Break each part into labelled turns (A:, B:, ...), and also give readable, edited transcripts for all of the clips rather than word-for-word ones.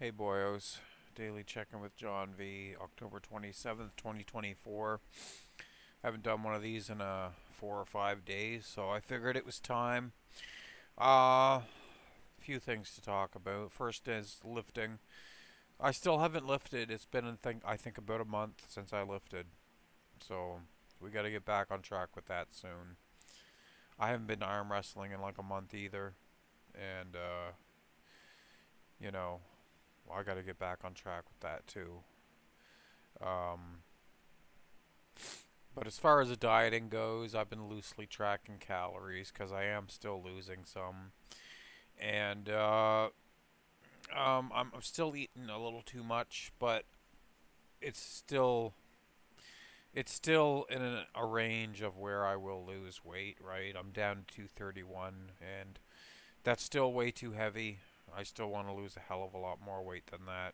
A: Hey boyos, daily check-in with John V, October 27th, 2024. Haven't done one of these in 4 or 5 days, so I figured it was time. Few things to talk about. First is lifting. I still haven't lifted. It's been I think about a month since I lifted, so we got to get back on track with that soon. I haven't been arm wrestling in like a month either, and you know, I got to get back on track with that too. Um, But as far as the dieting goes, I've been loosely tracking calories because I am still losing some, and I'm still eating a little too much, but it's still it's still in a range of where I will lose weight. Right, I'm down to 231, and that's still way too heavy. I still want to lose a hell of a lot more weight than that.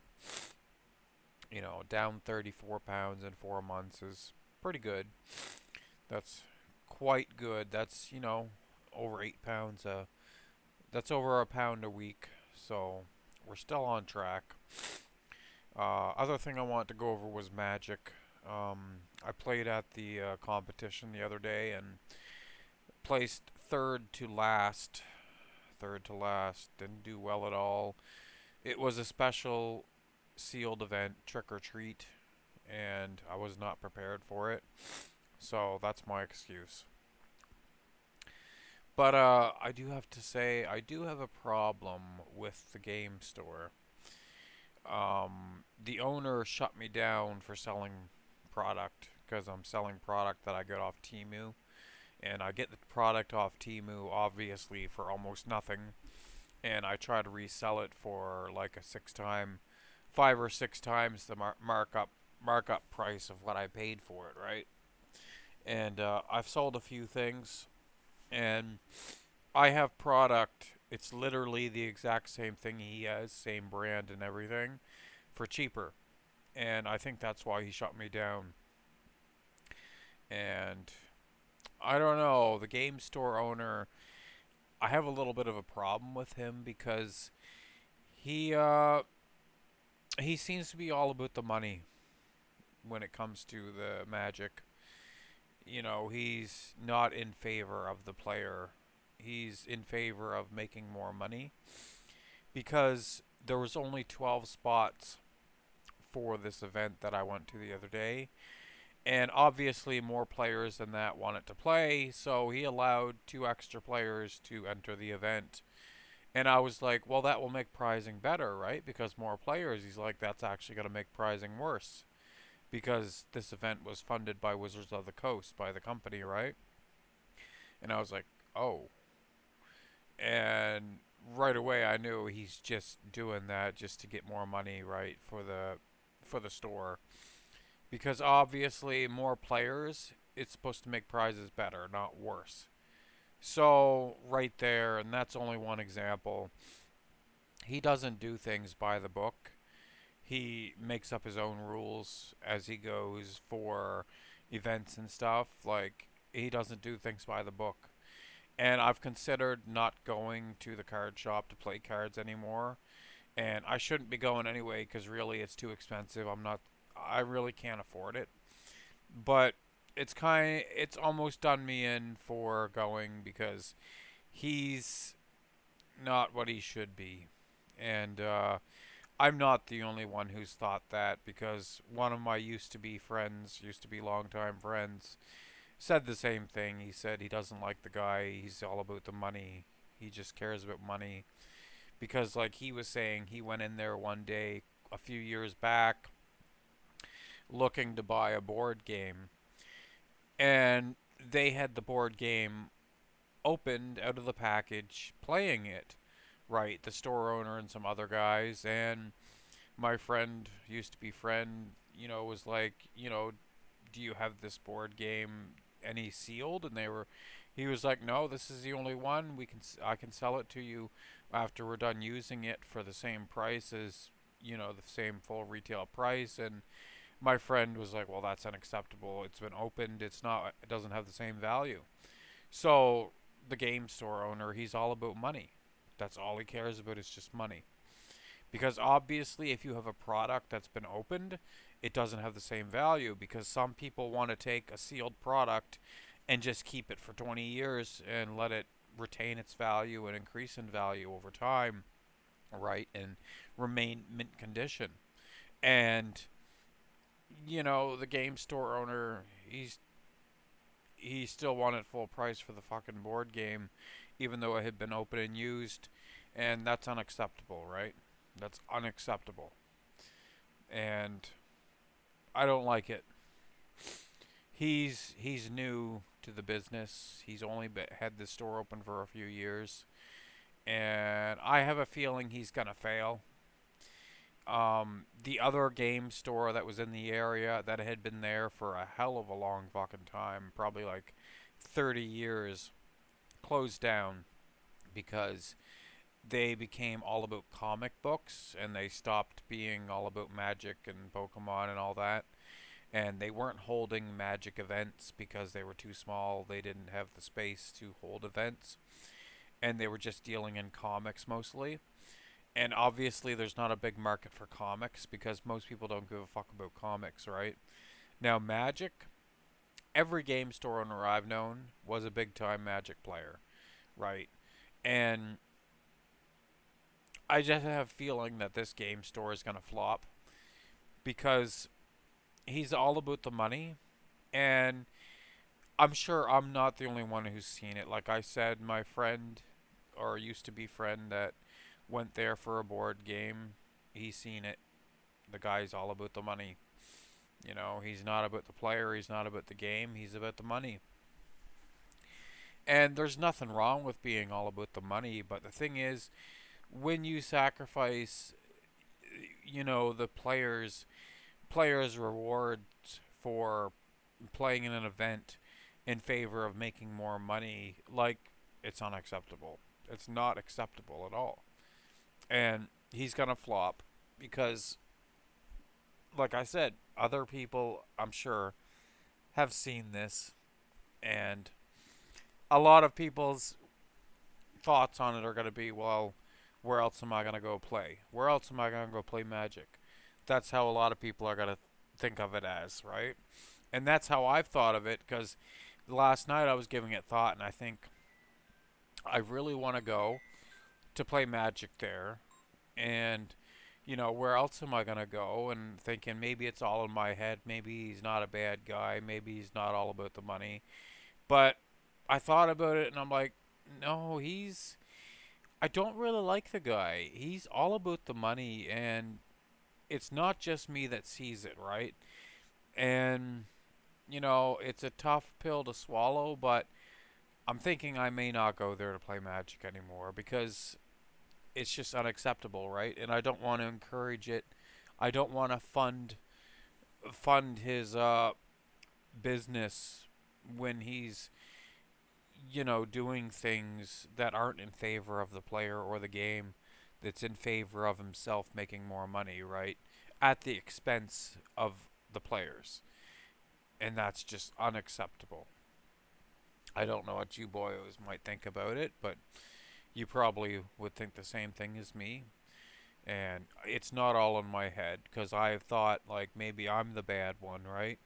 A: Down 34 pounds in 4 months is pretty good. That's quite good. That's, over 8 pounds. That's over a pound a week. So we're still on track. Other thing I wanted to go over was Magic. I played at the competition the other day and placed third to last. Third to last. Didn't do well at all. It was a special sealed event, trick or treat, and I was not prepared for it. So that's my excuse. But I do have to say, I do have a problem with the game store. The owner shut me down for selling product because I'm selling product that I get off Timu, and I get the product off Timu obviously for almost nothing, and I try to resell it for like a 5 or 6 times the markup price of what I paid for it, right? And I've sold a few things, and I have product. It's literally the exact same thing he has, same brand and everything, for cheaper. And I think that's why he shut me down. And I don't know, the game store owner, I have a little bit of a problem with him because he uh he seems to be all about the money when it comes to the Magic. He's not in favor of the player. He's in favor of making more money because there was only 12 spots for this event that I went to the other day. And obviously, more players than that wanted to play, so he allowed 2 extra players to enter the event. And I was like, well, that will make prizing better, right? Because more players. He's like, that's actually going to make prizing worse. Because this event was funded by Wizards of the Coast, by the company, right? And I was like, oh. And right away, I knew he's just doing that just to get more money, right, for the store. Because obviously, more players, it's supposed to make prizes better, not worse. So, right there, and that's only one example, he doesn't do things by the book. He makes up his own rules as he goes for events and stuff. Like, he doesn't do things by the book. And I've considered not going to the card shop to play cards anymore. And I shouldn't be going anyway because really it's too expensive. I really can't afford it. But it's almost done me in for going because he's not what he should be. And I'm not the only one who's thought that because one of my used to be longtime friends, said the same thing. He said he doesn't like the guy. He's all about the money. He just cares about money. Because, like he was saying, he went in there one day a few years back looking to buy a board game. And they had the board game opened out of the package, playing it. Right, the store owner and some other guys. And my friend, used to be friend, was like, do you have this board game any sealed? And he was like, no, this is the only one. I can sell it to you after we're done using it for the same price as, the same full retail price. And my friend was like, well, that's unacceptable. It's been opened. It doesn't have the same value. So the game store owner, he's all about money. That's all he cares about is just money. Because obviously, if you have a product that's been opened, it doesn't have the same value because some people want to take a sealed product and just keep it for 20 years and let it retain its value and increase in value over time, right? And remain mint condition. And the game store owner, he still wanted full price for the fucking board game, even though it had been open and used, and that's unacceptable, right? That's unacceptable, and I don't like it. He's new to the business. He's only had this store open for a few years, and I have a feeling he's gonna fail. The other game store that was in the area that had been there for a hell of a long fucking time, probably like 30 years, closed down because they became all about comic books and they stopped being all about Magic and Pokemon and all that. And they weren't holding Magic events because they were too small. They didn't have the space to hold events. And they were just dealing in comics mostly. And obviously, there's not a big market for comics because most people don't give a fuck about comics, right? Now, Magic, every game store owner I've known was a big time Magic player, right? And I just have a feeling that this game store is going to flop because he's all about the money. And I'm sure I'm not the only one who's seen it. Like I said, my friend, or used to be friend, that went there for a board game, he's seen it. The guy's all about the money. He's not about the player, he's not about the game, he's about the money. And there's nothing wrong with being all about the money, but the thing is, when you sacrifice, the players' rewards for playing in an event in favor of making more money, like, it's unacceptable. It's not acceptable at all. And he's gonna flop because, like I said, other people, I'm sure, have seen this, and a lot of people's thoughts on it are gonna be, well, where else am I gonna go play? Where else am I gonna go play Magic? That's how a lot of people are gonna think of it as, right? And that's how I've thought of it because last night I was giving it thought, and I think I really want to go to play Magic there. And, where else am I going to go? And thinking maybe it's all in my head. Maybe he's not a bad guy. Maybe he's not all about the money. But I thought about it and I'm like, no, I don't really like the guy. He's all about the money. And it's not just me that sees it, right? And, it's a tough pill to swallow, but I'm thinking I may not go there to play Magic anymore because it's just unacceptable, right? And I don't want to encourage it. I don't want to fund his business when he's doing things that aren't in favor of the player or the game. That's in favor of himself making more money, right? At the expense of the players, and that's just unacceptable. I don't know what you boys might think about it, but you probably would think the same thing as me. And it's not all in my head because I've thought like maybe I'm the bad one, right?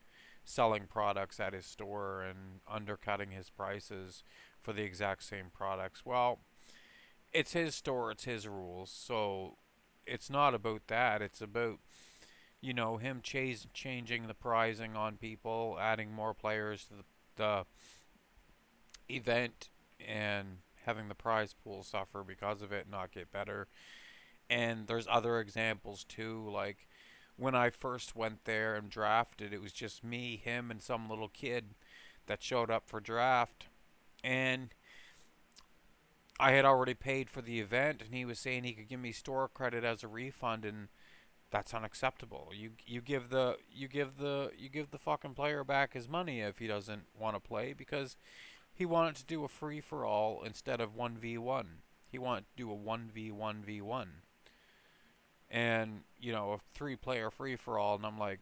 A: Selling products at his store and undercutting his prices for the exact same products. Well, it's his store, it's his rules. So it's not about that. It's about, him changing the pricing on people, adding more players to the event, and having the prize pool suffer because of it, not get better. And there's other examples too, like when I first went there and drafted, it was just me, him, and some little kid that showed up for draft. And I had already paid for the event, and he was saying he could give me store credit as a refund, and that's unacceptable. You give the fucking player back his money if he doesn't want to play because he wanted to do a free for all instead of 1v1. He wanted to do a 1v1v1 and a three-player free for all, and I'm like,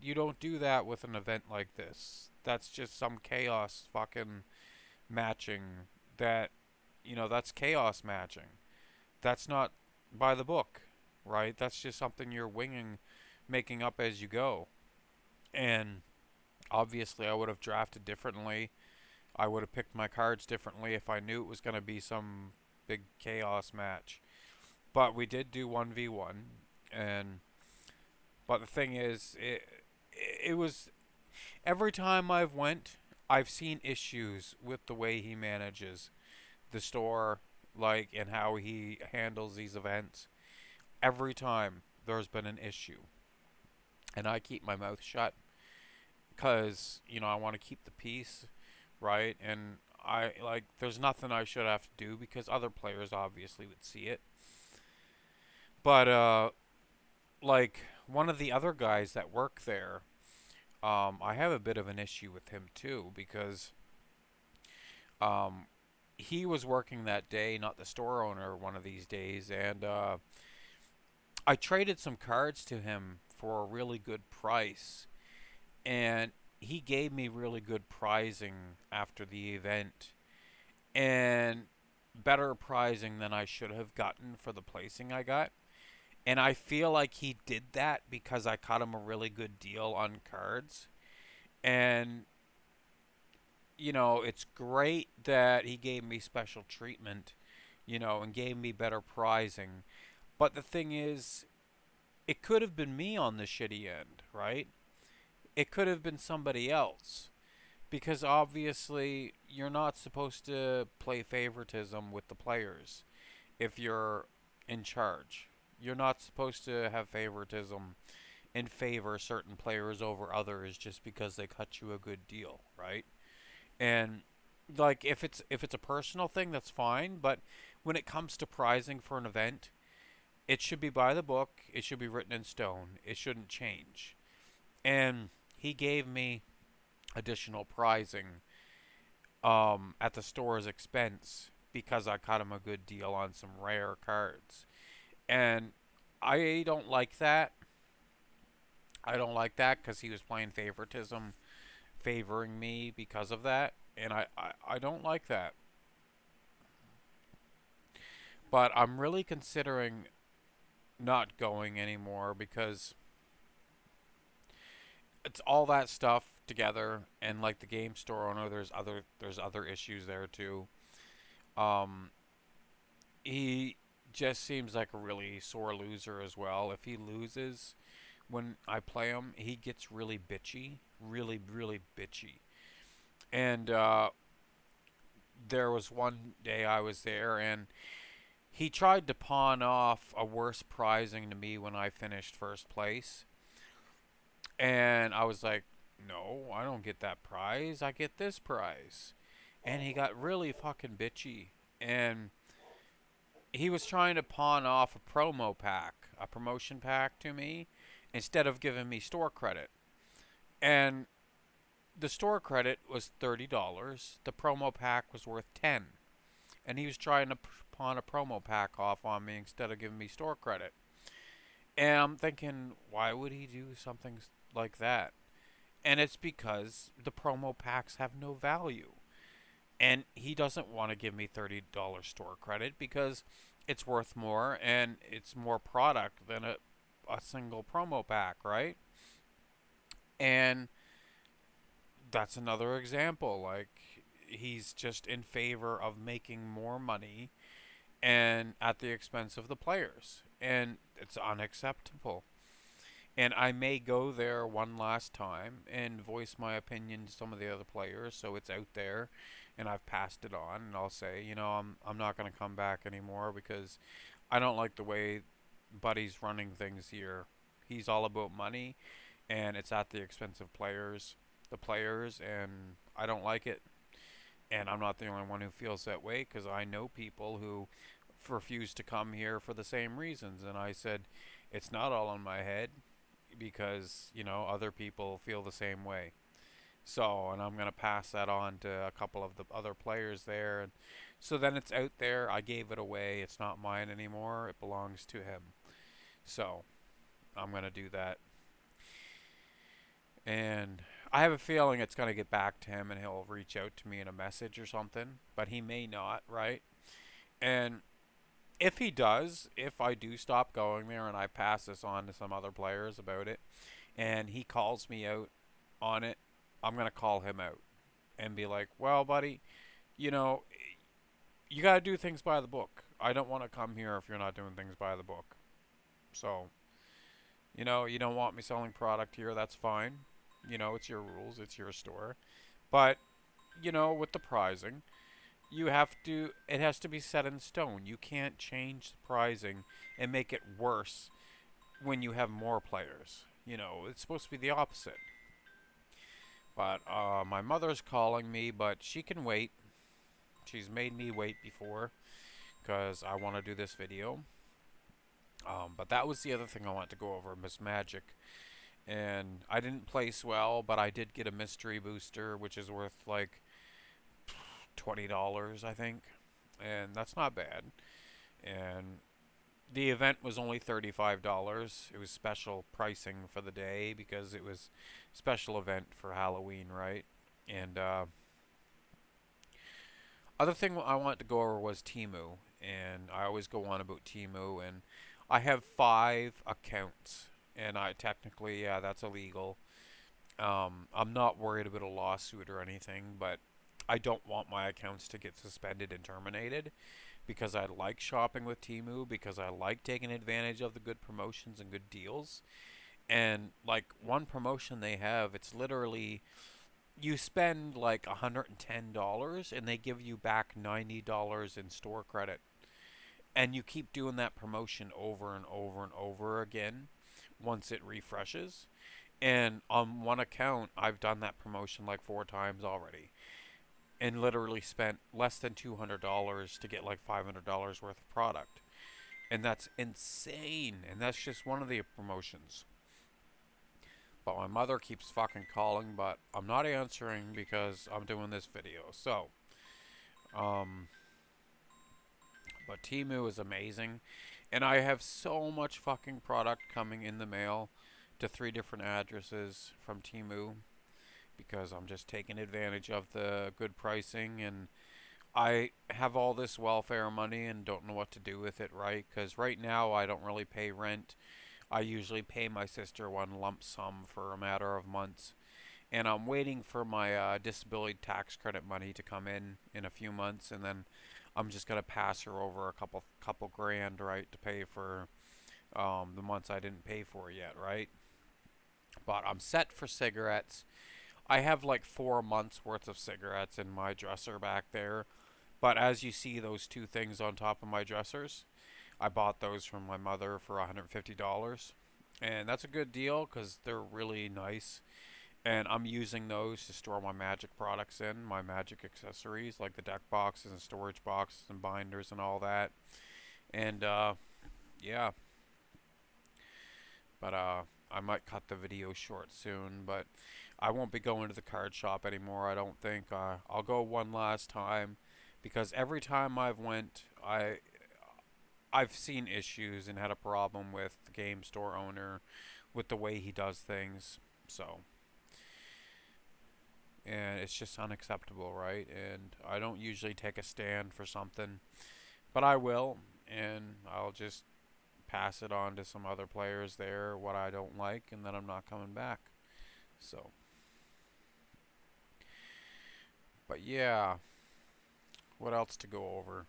A: you don't do that with an event like this. That's just some chaos fucking matching. That that's chaos matching. That's not by the book. right? That's just something you're winging, making up as you go. And obviously, I would have drafted differently. I would have picked my cards differently if I knew it was going to be some big chaos match. But we did do 1v1, and but the thing is, it was every time I've went, I've seen issues with the way he manages the store, like, and how he handles these events. Every time there's been an issue, and I keep my mouth shut because I want to keep the peace, right? And I like there's nothing I should have to do because other players obviously would see it. But like one of the other guys that work there, I have a bit of an issue with him too because um, he was working that day, not the store owner, one of these days, and I traded some cards to him for a really good price, and he gave me really good pricing after the event, and better pricing than I should have gotten for the placing I got. And I feel like he did that because I caught him a really good deal on cards. And, it's great that he gave me special treatment, and gave me better pricing. But the thing is, it could have been me on the shitty end, right? It could have been somebody else. Because obviously, you're not supposed to play favoritism with the players if you're in charge. You're not supposed to have favoritism and favor certain players over others just because they cut you a good deal, right? And like if it's a personal thing, that's fine, but when it comes to pricing for an event, it should be by the book, it should be written in stone. It shouldn't change. And he gave me additional pricing at the store's expense because I caught him a good deal on some rare cards. And I don't like that. I don't like that because he was playing favoritism, favoring me because of that. And I don't like that. But I'm really considering not going anymore because it's all that stuff together, and like the game store owner, there's other issues there too. Um, he just seems like a really sore loser as well. If he loses when I play him, he gets really bitchy, really really bitchy. And there was one day I was there, and he tried to pawn off a worse prizing to me when I finished first place. And I was like, no, I don't get that prize. I get this prize. And he got really fucking bitchy. And he was trying to pawn off a promo pack, a promotion pack to me, instead of giving me store credit. And the store credit was $30. The promo pack was worth 10. And he was trying to pawn a promo pack off on me instead of giving me store credit. And I'm thinking, why would he do something like that? And it's because the promo packs have no value. And he doesn't want to give me $30 store credit because it's worth more and it's more product than a single promo pack, right? And that's another example. Like, he's just in favor of making more money and at the expense of the players. And it's unacceptable. And I may go there one last time and voice my opinion to some of the other players, so it's out there, and I've passed it on. And I'll say, I'm not going to come back anymore because I don't like the way Buddy's running things here. He's all about money, and it's at the expense of the players, and I don't like it. And I'm not the only one who feels that way because I know people who refuse to come here for the same reasons. And I said, it's not all in my head because other people feel the same way. So, and I'm gonna pass that on to a couple of the other players there, and so then it's out there. I gave it away. It's not mine anymore. It belongs to him. So I'm gonna do that, and I have a feeling it's gonna get back to him, and he'll reach out to me in a message or something. But he may not, right? And if he does, if I do stop going there and I pass this on to some other players about it, and he calls me out on it, I'm gonna call him out and be like, "Well, buddy, you know, you gotta do things by the book. I don't want to come here if you're not doing things by the book. So, you don't want me selling product here. That's fine. It's your rules. It's your store. But with the pricing, it has to be set in stone. You can't change the pricing and make it worse when you have more players. It's supposed to be the opposite. But my mother's calling me, but she can wait. She's made me wait before because I want to do this video. But that was the other thing I wanted to go over, Miss Magic. And I didn't place well, but I did get a mystery booster, which is worth like $20, I think. And that's not bad. And the event was only $35. It was special pricing for the day because it was special event for Halloween, right? And other thing I wanted to go over was Temu, and I always go on about Temu, and I have 5 accounts, and I technically, yeah, that's illegal. I'm not worried about a lawsuit or anything, but I don't want my accounts to get suspended and terminated because I like shopping with Temu, because I like taking advantage of the good promotions and good deals. And like one promotion they have, it's literally you spend like $110 and they give you back $90 in store credit. And you keep doing that promotion over and over and over again once it refreshes. And on one account, I've done that promotion like 4 times already and literally spent less than $200 to get like $500 worth of product. And that's insane. And that's just one of the promotions. But my mother keeps fucking calling, but I'm not answering because I'm doing this video. So, um, but Temu is amazing. And I have so much fucking product coming in the mail to 3 different addresses from Temu because I'm just taking advantage of the good pricing, and I have all this welfare money and don't know what to do with it, right? Because right now I don't really pay rent. I usually pay my sister one lump sum for a matter of months. And I'm waiting for my disability tax credit money to come in a few months, and then I'm just gonna pass her over a couple grand, right, to pay for the months I didn't pay for yet, right? But I'm set for cigarettes. I have like 4 months worth of cigarettes in my dresser back there. But as you see those 2 things on top of my dressers, I bought those from my mother for $150. And that's a good deal because they're really nice. And I'm using those to store my magic products in, my magic accessories like the deck boxes and storage boxes and binders and all that. And yeah, but I might cut the video short soon, but I won't be going to the card shop anymore. I don't think. I'll go one last time because every time I've seen issues and had a problem with the game store owner with the way he does things. So, and it's just unacceptable, right? And I don't usually take a stand for something, but I will, and I'll just pass it on to some other players there what I don't like, and then I'm not coming back. So, but yeah, what else to go over?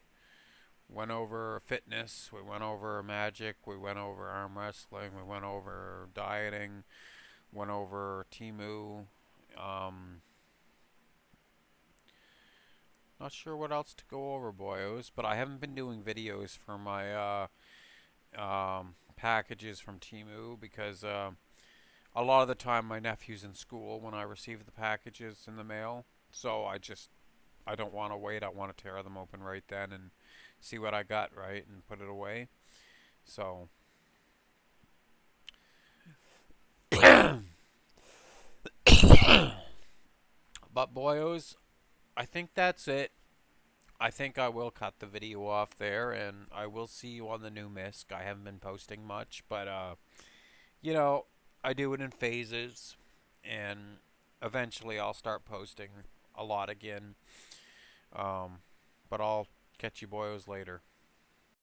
A: Went over fitness, we went over magic, we went over arm wrestling, we went over dieting, went over Temu. Um, Not sure what else to go over, boyos, but I haven't been doing videos for my packages from Temu because a lot of the time my nephew's in school when I receive the packages in the mail. So I don't want to wait. I want to tear them open right then and see what I got, right, and put it away. So, but boyos, I think that's it. I think I will cut the video off there, and I will see you on the new MISC. I haven't been posting much, but you know, I do it in phases, and eventually I'll start posting a lot again. Um, but I'll catch you boyos later.